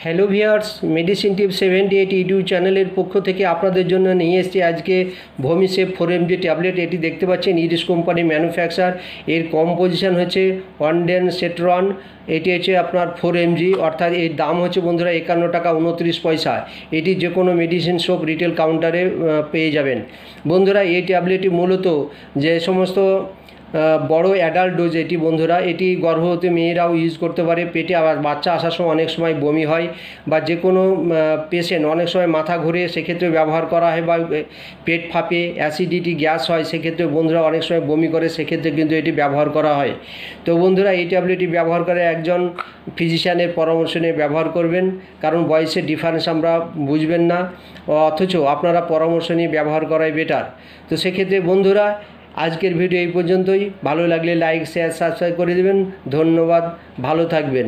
Hello viewers, medicine টিপ 78 YouTube চ্যানেলের পক্ষ থেকে আপনাদের জন্য নিয়ে এসেছি আজকে ভমিসেপ 4mg ট্যাবলেট। এটি দেখতে পাচ্ছেন ইরিস কোম্পানি ম্যানুফ্যাকচার। এর কম্পোজিশন হচ্ছে অনডেনসেট্রন। এটি হচ্ছে আপনার 4mg, অর্থাৎ এর দাম হচ্ছে বন্ধুরা 51 টাকা 29 পয়সা। এটি যে কোনো মেডিসিন শপ রিটেল কাউন্টারে পেয়ে যাবেন। বন্ধুরা এই ট্যাবলেটটি মূলত যে সমস্ত বড় অ্যাডাল্ট ডোজ এটি বন্ধুরা, এটি গর্ভবতী মেয়েরাও ইউজ করতে পারে। পেটে আবার বাচ্চা আসার সময় অনেক সময় বমি হয়, বা যে কোনো পেশেন্ট অনেক সময় মাথা ঘুরে, সেক্ষেত্রে ব্যবহার করা হয়, বা পেট ফাঁপে অ্যাসিডিটি গ্যাস হয়, সেক্ষেত্রে বন্ধুরা অনেক সময় বমি করে, সেক্ষেত্রে কিন্তু এটি ব্যবহার করা হয়। তো বন্ধুরা এই ট্যাবলেটটি ব্যবহার করে একজন ফিজিশিয়ানের পরামর্শ নিয়ে ব্যবহার করবেন, কারণ বয়সের ডিফারেন্স আমরা বুঝবেন না, অথচ আপনারা পরামর্শ নিয়ে ব্যবহার করাই বেটার। তো সেক্ষেত্রে বন্ধুরা আজকের ভিডিও এই পর্যন্তই। ভালো লাগলে লাইক, শেয়ার, সাবস্ক্রাইব করে দেবেন। ধন্যবাদ, ভালো থাকবেন।